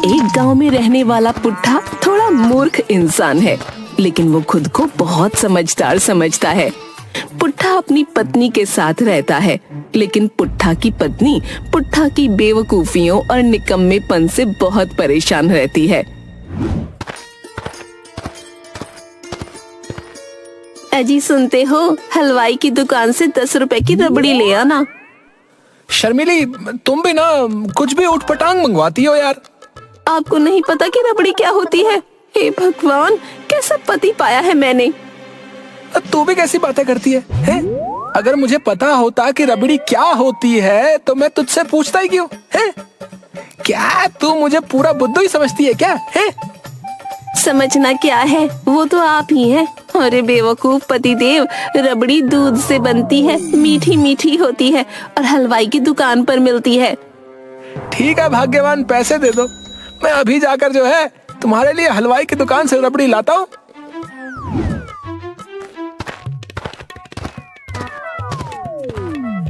एक गांव में रहने वाला पुट्ठा थोड़ा मूर्ख इंसान है, लेकिन वो खुद को बहुत समझदार समझता है। पुट्ठा अपनी पत्नी के साथ रहता है, लेकिन पुट्ठा की पत्नी पुट्ठा की बेवकूफियों और निकम्मेपन से बहुत परेशान रहती है। अजी सुनते हो, हलवाई की दुकान से 10 रुपए की रबड़ी ले आना। शर्मिली, तुम भी ना कुछ भी उठपटांग मंगवाती हो यार। आपको नहीं पता कि रबड़ी क्या होती है? हे भगवान, कैसा पति पाया है मैंने। तू भी कैसी बातें करती है, हैं? अगर मुझे पता होता कि रबड़ी क्या होती है तो मैं तुझसे पूछता ही क्यों, हैं? क्या तू मुझे पूरा बुद्धू ही समझती है क्या, हैं? समझना क्या है, वो तो आप ही हैं। अरे बेवकूफ पतिदेव, रबड़ी दूध से बनती है, मीठी मीठी होती है और हलवाई की दुकान पर मिलती है। ठीक है भाग्यवान, पैसे दे दो, मैं अभी जाकर जो है तुम्हारे लिए हलवाई की दुकान से रबड़ी लाता हूँ।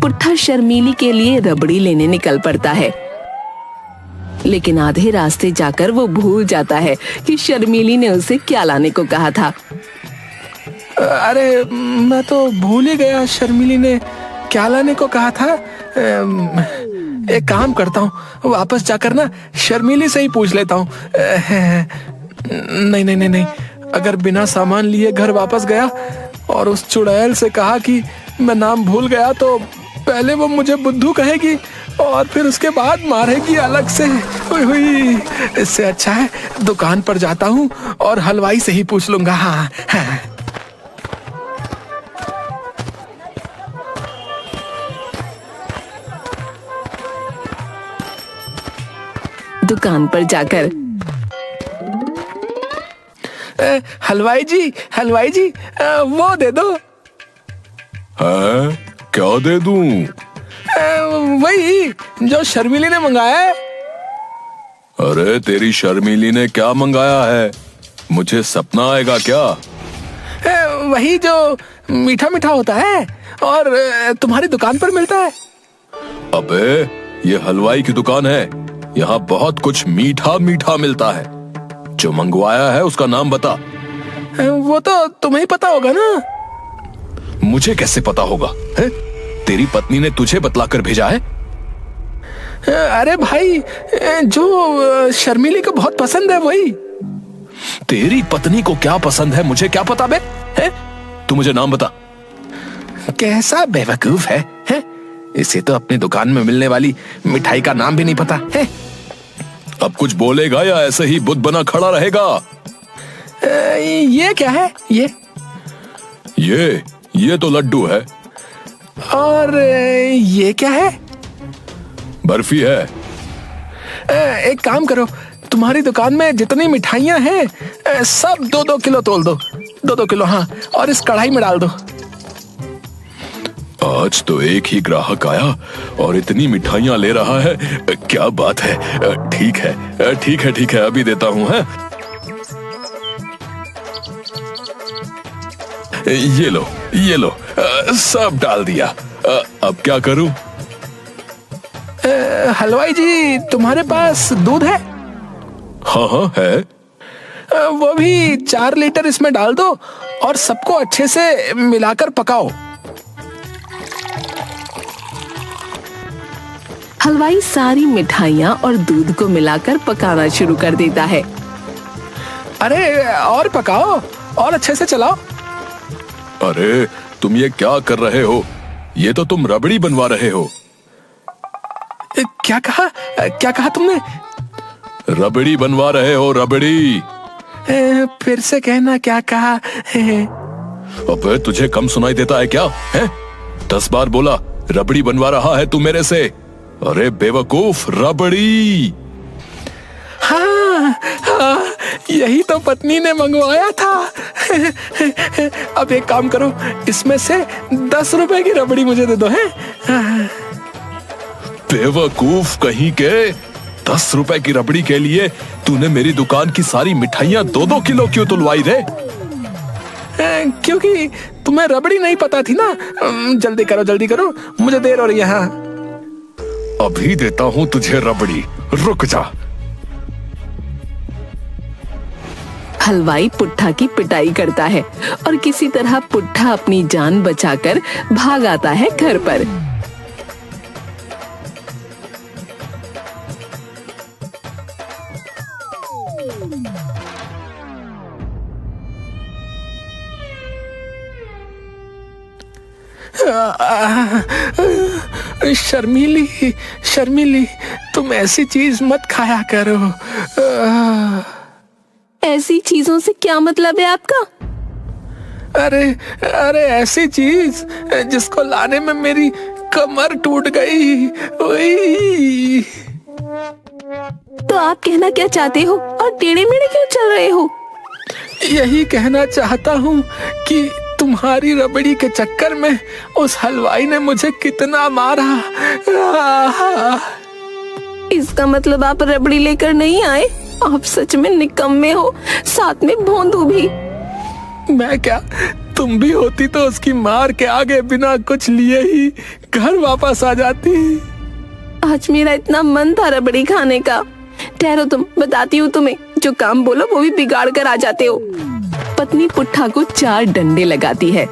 पुट्ठा शर्मीली के लिए रबड़ी लेने निकल पड़ता है, लेकिन आधे रास्ते जाकर वो भूल जाता है कि शर्मीली ने उसे क्या लाने को कहा था। अरे मैं तो भूल ही गया, शर्मिली ने क्या लाने को कहा था। एक काम करता हूँ, वापस जाकर ना शर्मिली से ही पूछ लेता हूँ। नहीं नहीं नहीं नहीं, अगर बिना सामान लिए घर वापस गया और उस चुड़ैल से कहा कि मैं नाम भूल गया तो पहले वो मुझे बुद्धू कहेगी और फिर उसके बाद मारेगी अलग से। हुई, इससे अच्छा है दुकान पर जाता हूँ और हलवाई से ही पूछ लूंगा। हाँ, हाँ। दुकान पर जाकर हलवाई जी वो दे दो। है? क्या दे दूं? वही जो शर्मिली ने मंगाया है। अरे तेरी शर्मिली ने क्या मंगाया है? मुझे सपना आएगा क्या? वही जो मीठा मीठा होता है और तुम्हारी दुकान पर मिलता है। अबे ये हलवाई की दुकान है, यहाँ बहुत कुछ मीठा मीठा मिलता है। जो मंगवाया है उसका नाम बता। वो तो तुम्हें पता होगा ना। मुझे कैसे पता होगा है? तेरी पत्नी ने तुझे बतलाकर भेजा है। अरे भाई, जो शर्मिली को बहुत पसंद है वही। तेरी पत्नी को क्या पसंद है मुझे क्या पता बे? है? तू मुझे नाम बता। कैसा बेवकूफ है? इसे तो अपनी दुकान में मिलने वाली मिठाई का नाम भी नहीं पता है। अब कुछ बोलेगा या ऐसे ही बुद्ध बना खड़ा रहेगा? ये क्या है? ये तो लड्डू है। और ये क्या है? बर्फी है। एक काम करो, तुम्हारी दुकान में जितनी मिठाइयां हैं सब 2-2 किलो तोल दो। 2-2 किलो, हाँ, और इस कढ़ाई में डाल दो। आज तो एक ही ग्राहक आया और इतनी मिठाइयां ले रहा है, क्या बात है। ठीक है ठीक है ठीक है, अभी देता हूं। है ये लो सब डाल दिया। अब क्या करूं? हलवाई जी, तुम्हारे पास दूध है? हाँ है। वो भी 4 लीटर इसमें डाल दो और सबको अच्छे से मिलाकर पकाओ। हलवाई सारी मिठाइयाँ और दूध को मिलाकर पकाना शुरू कर देता है। अरे और पकाओ और अच्छे से चलाओ। अरे तुम ये क्या कर रहे हो? ये तो तुम रबड़ी बनवा रहे हो। क्या कहा तुमने? रबड़ी बनवा रहे हो, रबड़ी। फिर से कहना, क्या कहा? अबे तुझे कम सुनाई देता है क्या? है? 10 बार बोला रबड़ी बनवा रहा है तू मेरे से। अरे बेवकूफ, रबड़ी। हाँ, यही तो पत्नी ने मंगवाया था। अब एक काम करो, इसमें से 10 रुपए की रबड़ी मुझे दे दो। है बेवकूफ कहीं के, 10 रुपए की रबड़ी के लिए तूने मेरी दुकान की सारी मिठाइयां 2-2 किलो क्यों तुलवाई रे? क्योंकि तुम्हें रबड़ी नहीं पता थी ना। जल्दी करो, मुझे देर हो रही है। हाँ, अभी देता हूं तुझे रबड़ी, रुक जा। हलवाई पुट्ठा की पिटाई करता है और किसी तरह पुट्ठा अपनी जान बचाकर भाग आता है घर पर। शर्मीली, शर्मीली, तुम ऐसी चीज मत खाया करो। ऐसी चीजों से क्या मतलब है आपका? अरे अरे, ऐसी चीज जिसको लाने में मेरी कमर टूट गई। ओई। तो आप कहना क्या चाहते हो और टेढ़े मेढ़े क्यों चल रहे हो? यही कहना चाहता हूँ कि तुम्हारी रबड़ी के चक्कर में उस हलवाई ने मुझे कितना मारा। इसका मतलब आप रबड़ी लेकर नहीं आए? आप सच में निकम्मे हो, साथ में भोंदू भी। मैं क्या, तुम भी होती तो उसकी मार के आगे बिना कुछ लिए ही घर वापस आ जाती। आज मेरा इतना मन था रबड़ी खाने का। ठहरो, तुम बताती हूँ तुम्हें। जो काम बोलो वो भी बिगाड़ कर आ जाते हो। पत्नी पुट्ठा को 4 डंडे लगाती है।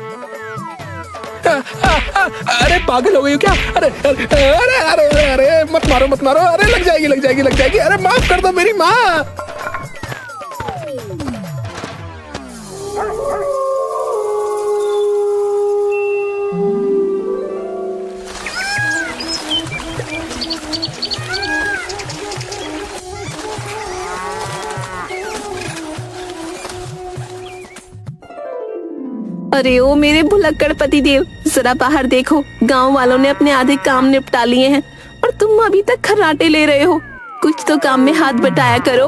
अरे पागल हो गई हो क्या? अरे अरे अरे अरे अरे, अरे मत मारो मत मारो। अरे लग जाएगी लग जाएगी लग जाएगी। अरे माफ कर दो मेरी माँ। अरे ओ मेरे भुलक्कड़ पति देव, जरा बाहर देखो। गांव वालों ने अपने आधे काम निपटा लिए हैं और तुम अभी तक खर्राटे ले रहे हो। कुछ तो काम में हाथ बटाया करो।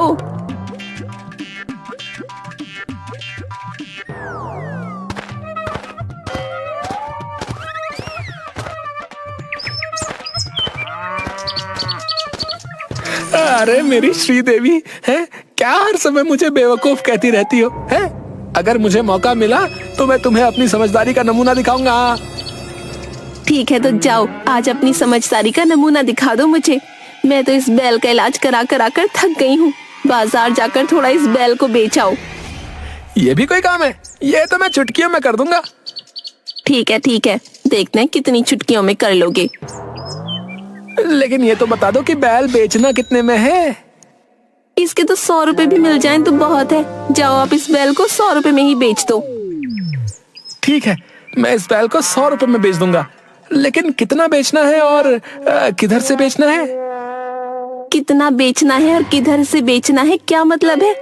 अरे मेरी श्रीदेवी है, क्या हर समय मुझे बेवकूफ कहती रहती हो? है, अगर मुझे मौका मिला तो मैं तुम्हें अपनी समझदारी का नमूना दिखाऊंगा। ठीक है, तो जाओ, आज अपनी समझदारी का नमूना दिखा दो मुझे। मैं तो इस बैल का इलाज करा कर थक गई हूँ। बाजार जाकर थोड़ा इस बैल को बेच आओ। ये भी कोई काम है? ये तो मैं चुटकियों में कर दूंगा। ठीक है, देखते हैं कितनी चुटकियों में कर लोगे। लेकिन ये तो बता दो कि बैल बेचना कितने में है? इसके तो 100 रुपए भी मिल जाएं तो बहुत है। जाओ, आप इस बैल को 100 रुपए में ही बेच दो। ठीक है, मैं इस बैल को 100 रुपए में बेच दूंगा। लेकिन कितना बेचना है और किधर से बेचना है? कितना बेचना है और किधर से बेचना है, क्या मतलब है?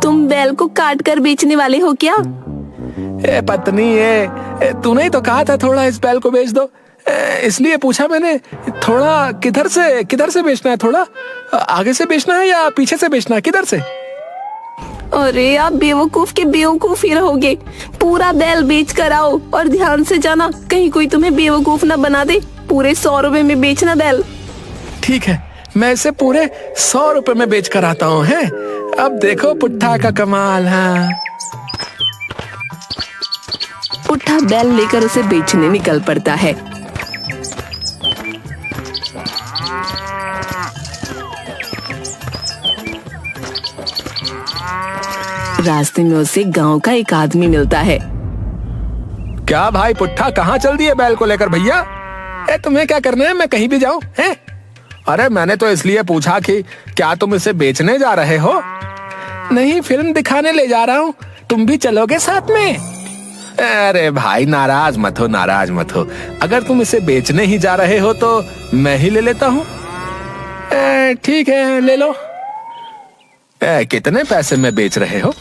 तुम बैल को काट कर बेचने वाले हो क्या? ए पत्नी, तूने ही तो कहा था थोड़ा इस बैल को बेच दो, इसलिए पूछा मैंने। थोड़ा किधर से बेचना है? थोड़ा आगे से बेचना है या पीछे से बेचना है? किधर से? अरे आप बेवकूफ के बेवकूफ ही रहोगे। पूरा बैल बेच कर आओ और ध्यान से जाना, कहीं कोई तुम्हें बेवकूफ ना बना दे। पूरे 100 रुपए में बेचना बैल। ठीक है, मैं इसे पूरे 100 रुपए में बेच कर आता हूँ। है, अब देखो पुट्ठा का कमाल। हाँ, पुट्ठा बैल लेकर उसे बेचने निकल पड़ता है। रास्ते में उसे गांव का एक आदमी मिलता है। क्या भाई पुट्ठा, कहाँ चल दिए बैल को लेकर? भैया, तुम्हें क्या करना है? मैं कहीं भी जाऊं? हैं? अरे मैंने तो इसलिए पूछा कि क्या तुम इसे बेचने जा रहे हो? नहीं, फिल्म दिखाने ले जा रहा हूँ। तुम भी चलोगे साथ में? अरे भाई, नाराज मत हो। अगर तुम इसे बेचने ही जा रहे हो तो मैं ही ले लेता हूँ। ठीक है, ले लो। कितने पैसे में बेच रहे हो?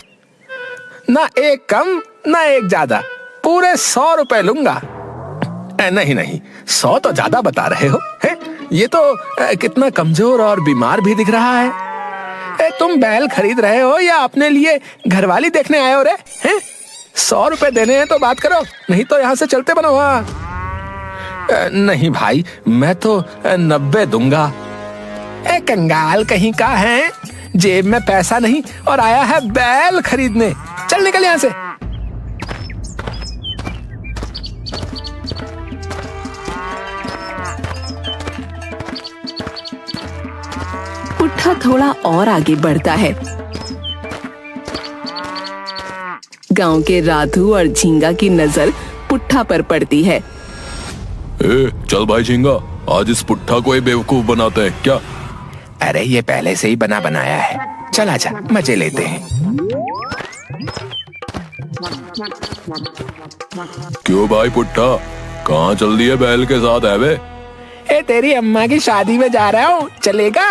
ना एक कम ना एक ज्यादा, पूरे 100 रुपए लूंगा। नहीं, 100 तो ज्यादा बता रहे हो। है? ये तो कितना कमजोर और बीमार भी दिख रहा है। तुम बैल खरीद रहे हो या अपने लिए घरवाली देखने आए हो रे? हैं? 100 रुपए देने हैं तो बात करो, नहीं तो यहाँ से चलते बनो। नहीं भाई, मैं तो 90 दूंगा। कंगाल कहीं का है, जेब में पैसा नहीं और आया है बैल खरीदने। चल निकल यहाँ से। पुट्ठा थोड़ा और आगे बढ़ता है। गांव के राधू और झींगा की नजर पुट्ठा पर पड़ती है। चल भाई झींगा, आज इस पुट्ठा को बेवकूफ बनाते हैं क्या? अरे ये पहले से ही बना बनाया है, चल आजा मजे लेते हैं। क्यों भाई पुट्ठा, कहाँ चल दिए बैल के साथ है वे? तेरी अम्मा की शादी में जा रहा हूँ, चलेगा?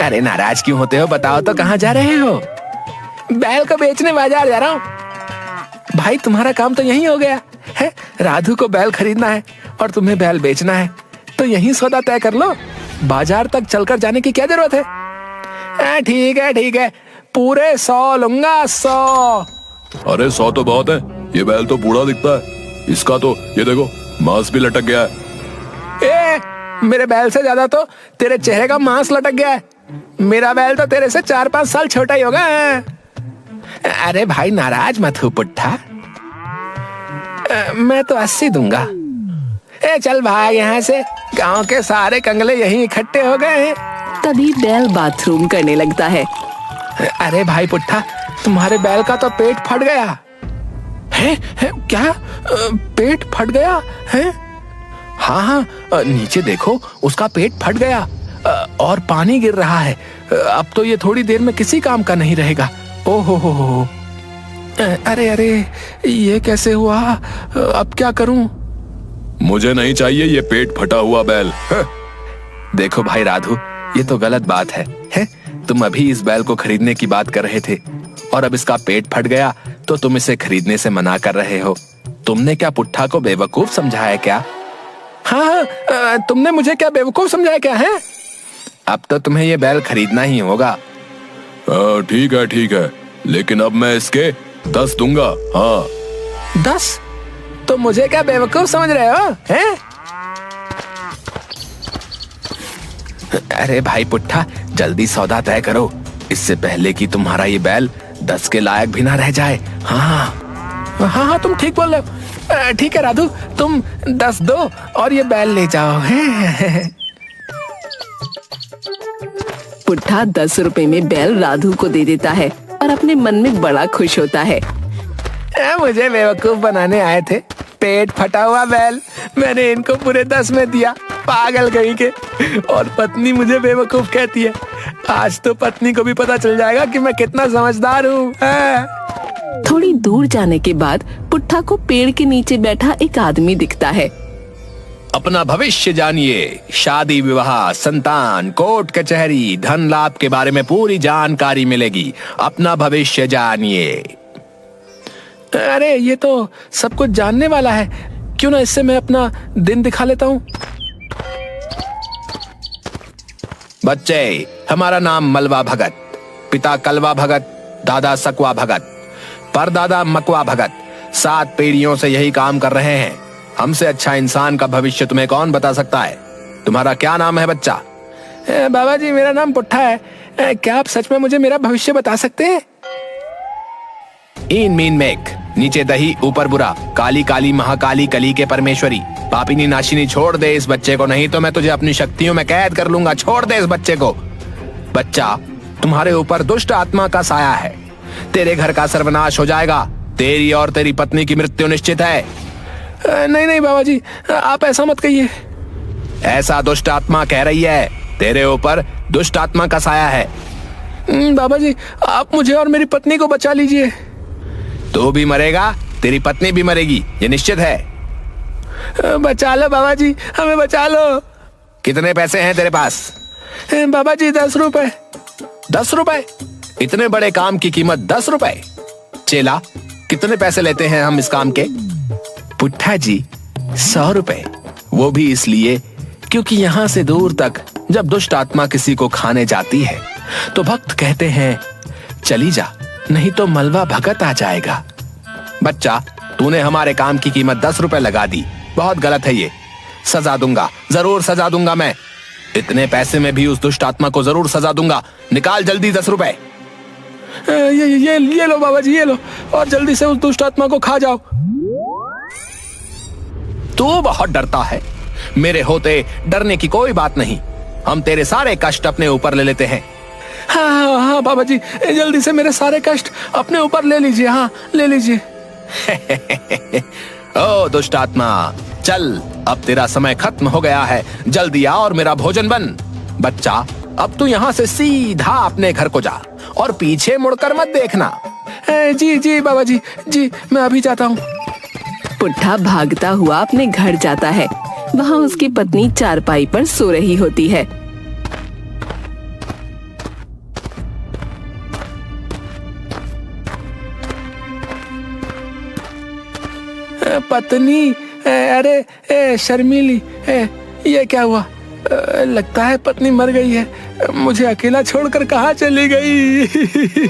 अरे नाराज क्यों होते हो, बताओ तो कहाँ जा रहे हो? बैल को बेचने बाजार जा रहा हूँ। भाई तुम्हारा काम तो यही हो गया है, राधू को बैल खरीदना है और तुम्हें बैल बेचना है, तो यही सौदा तय कर लो, बाजार तक चलकर जाने की क्या जरूरत है? ठीक है, पूरे 100 लूंगा, 100। अरे 100 तो बहुत है, ये बैल तो बूढ़ा दिखता है, इसका तो ये देखो मांस भी लटक गया है। मेरे बैल से ज्यादा तो तेरे चेहरे का मांस लटक गया है, मेरा बैल तो तेरे से 4-5 साल छोटा ही होगा। अरे भाई नाराज मत हो पुट्ठा, मैं तो 80 दूंगा। चल भाग यहाँ से, गांव के सारे कंगले यहीं इकट्ठे हो गए हैं। तभी बैल बाथरूम करने लगता है। अरे भाई पुट्ठा, तुम्हारे बैल का तो पेट फट गया है? क्या पेट फट गया है? हाँ, नीचे देखो, उसका पेट फट गया और पानी गिर रहा है। अब तो ये थोड़ी देर में किसी काम का नहीं रहेगा। ओहो हो। अरे ये कैसे हुआ, अब क्या करूं? मुझे नहीं चाहिए ये पेट फटा हुआ बैल। देखो भाई राधू, ये तो गलत बात है? तुम अभी इस बैल को खरीदने की बात कर रहे थे और अब इसका पेट फट गया तो तुम इसे खरीदने से मना कर रहे हो। तुमने क्या पुट्ठा को बेवकूफ समझा है क्या? हाँ, तुमने मुझे क्या बेवकूफ समझा क्या है? अब तो तुम्हें ये बैल खरीदना ही होगा। ठीक है, लेकिन अब मैं इसके 10 दूंगा। हाँ 10? तो मुझे क्या बेवकूफ समझ रहे हो हैं? अरे भाई पुट्ठा, जल्दी सौदा तय करो, इससे पहले कि तुम्हारा ये बैल 10 के लायक भी ना रह जाए। हाँ, तुम ठीक बोल रहे हो। ठीक है राधू, तुम 10 दो और ये बैल ले जाओ। पुट्ठा 10 रुपए में बैल राधू को दे देता है और अपने मन में बड़ा खुश होता है। मुझे बेवकूफ बनाने आए थे, पेट फटा हुआ बैल मैंने इनको पूरे 10 में दिया, पागल कहीं के। और पत्नी मुझे बेवकूफ कहती है। आज तो पत्नी को भी पता चल जाएगा कि मैं कितना समझदार हूँ। थोड़ी दूर जाने के बाद पुट्ठा को पेड़ के नीचे बैठा एक आदमी दिखता है। अपना भविष्य जानिए, शादी विवाह, संतान, कोर्ट कचहरी, धन लाभ के बारे में पूरी जानकारी मिलेगी। अपना भविष्य जानिए। अरे ये तो सब कुछ जानने वाला है, क्यों ना इससे मैं अपना दिन दिखा लेता हूँ। बच्चे, हमारा नाम मलवा भगत, पिता कलवा भगत, दादा सकवा भगत, परदादा मकवा भगत, 7 पीढ़ियों से यही काम कर रहे हैं। हमसे अच्छा इंसान का भविष्य तुम्हें कौन बता सकता है? तुम्हारा क्या नाम है बच्चा? बाबा जी, मेरा नाम पुट्ठा है। क्या आप सच में मुझे मेरा भविष्य बता सकते हैं? ईन मीन मेक, नीचे दही ऊपर बुरा, काली काली महाकाली कली के परमेश्वरी, पापिनी नाशिनी, छोड़ दे इस बच्चे को, नहीं तो मैं तुझे अपनी शक्तियों में कैद कर लूंगा। छोड़ दे इस बच्चे को। बच्चा, तुम्हारे ऊपर दुष्ट आत्मा का साया है, तेरे घर का सर्वनाश हो जाएगा, तेरी और तेरी पत्नी की मृत्यु निश्चित है। नहीं बाबा जी, आप ऐसा मत कहिए। ऐसा दुष्ट आत्मा कह रही है, तेरे ऊपर दुष्ट आत्मा का साया है। बाबा जी, आप मुझे और मेरी पत्नी को बचा लीजिए। तू भी मरेगा, तेरी पत्नी भी मरेगी, ये निश्चित है। बचा लो बाबा जी, हमें बचा लो। कितने पैसे हैं तेरे पास? बाबा जी 10 रुपए। 10 रुपए? इतने बड़े काम की कीमत 10 रुपए? चेला, कितने पैसे लेते हैं हम इस काम के? पुट्ठा जी 100 रुपए, वो भी इसलिए क्योंकि यहाँ से दूर तक जब दुष्ट आत्मा किसी को खाने जाती है तो भक्त कहते हैं चली जा, नहीं तो मलवा भगत आ जाएगा। बच्चा, तूने हमारे काम की कीमत 10 रुपए लगा दी, बहुत गलत है ये। सजा दूंगा, जरूर सजा दूंगा मैं। इतने पैसे में भी उस दुष्ट आत्मा को जरूर सजा दूंगा। निकाल जल्दी 10 रुपए। ये लो बाबा जी, ये लो, और जल्दी से उस दुष्ट आत्मा को खा जाओ। तू बहुत डरता है, मेरे होते डरने की कोई बात नहीं। हम तेरे सारे कष्ट अपने ऊपर ले लेते हैं। हाँ हाँ हाँ बाबा जी, जल्दी से मेरे सारे कष्ट अपने ऊपर ले लीजिए। हाँ ले लीजिए। ओ दुष्ट आत्मा, चल अब तेरा समय खत्म हो गया है, जल्दी आ और मेरा भोजन बन। बच्चा, अब तू यहाँ से सीधा अपने घर को जा और पीछे मुड़कर मत देखना। जी जी बाबा जी, जी मैं अभी जाता हूँ। पुट्ठा भागता हुआ अपने घर जाता है। वहाँ उसकी पत्नी चारपाई पर सो रही होती है। पत्नी, अरे शर्मीली, ये क्या हुआ? लगता है पत्नी मर गई है। मुझे अकेला छोड़कर कहाँ चली गई?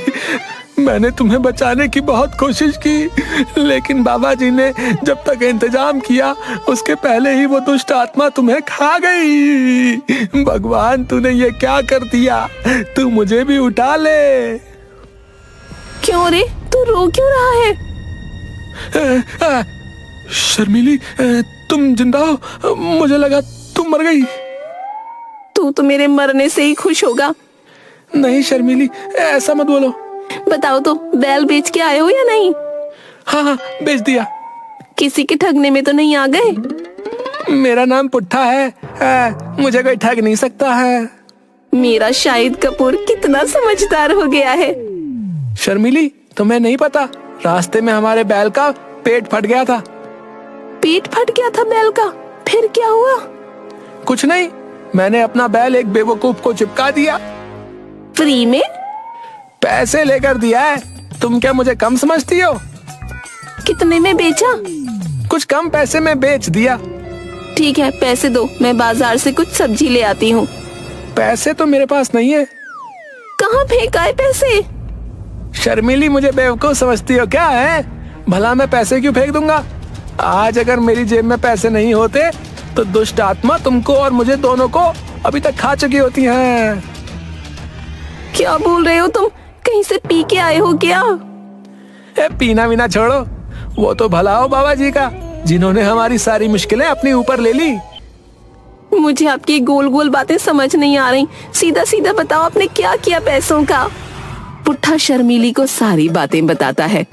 मैंने तुम्हें बचाने की बहुत कोशिश की, लेकिन बाबा जी ने जब तक इंतजाम किया उसके पहले ही वो दुष्ट आत्मा तुम्हें खा गई। भगवान, तूने ये क्या कर दिया? तू मुझे भी उठा ले। क्यों रे, तू रो क्यों रहा है? शर्मीली, तुम जिंदा हो? मुझे लगा तुम मर गई। तू तो मेरे मरने से ही खुश होगा। नहीं शर्मीली, ऐसा मत बोलो। बताओ तो, बैल बेच के आए हो या नहीं? हाँ हाँ, बेच दिया। किसी के ठगने में तो नहीं आ गए? मेरा नाम पुट्ठा है, मुझे कोई ठग नहीं सकता है। मेरा शाहिद कपूर कितना समझदार हो गया है। शर्मीली, तुम्हें नहीं पता, रास्ते में हमारे बैल का पेट फट गया था। पेट फट गया था बैल का? फिर क्या हुआ? कुछ नहीं, मैंने अपना बैल एक बेवकूफ को चिपका दिया। फ्री में? पैसे लेकर दिया है। तुम क्या मुझे कम समझती हो? कितने में बेचा? कुछ कम पैसे में बेच दिया। ठीक है, पैसे दो, मैं बाजार से कुछ सब्जी ले आती हूँ। पैसे तो मेरे पास नहीं है। कहाँ फेंका है पैसे? शर्मीली, मुझे बेवकूफ समझती हो क्या है? भला मैं पैसे क्यों फेंक दूंगा? आज अगर मेरी जेब में पैसे नहीं होते तो दुष्ट आत्मा तुमको और मुझे दोनों को अभी तक खा चुकी होती हैं। क्या बोल रहे हो तुम? कहीं से पी के आए हो क्या? पीना वीना छोड़ो, वो तो भला हो बाबा जी का, जिन्होंने हमारी सारी मुश्किलें अपने ऊपर ले ली। मुझे आपकी गोल गोल बातें समझ नहीं आ रही। सीधा सीधा बताओ, आपने क्या किया पैसों का? पुट्ठा शर्मीली को सारी बातें बताता है।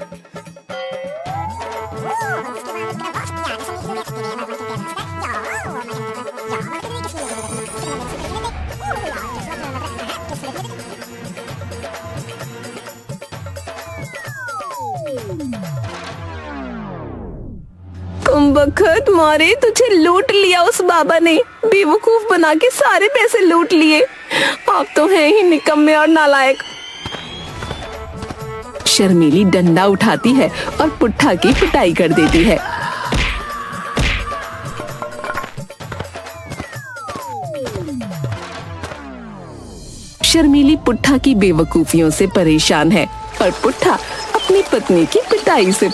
तुम बखत मारे, तुझे लूट लिया उस बाबा ने। बेवकूफ बना के सारे पैसे लूट लिए। आप तो हैं ही निकम्मे और नालायक। शर्मीली डंडा उठाती है और पुट्ठा की पिटाई कर देती है। शर्मीली पुट्ठा की बेवकूफियों से परेशान है और पुट्ठा अपनी पत्नी की पिटाई से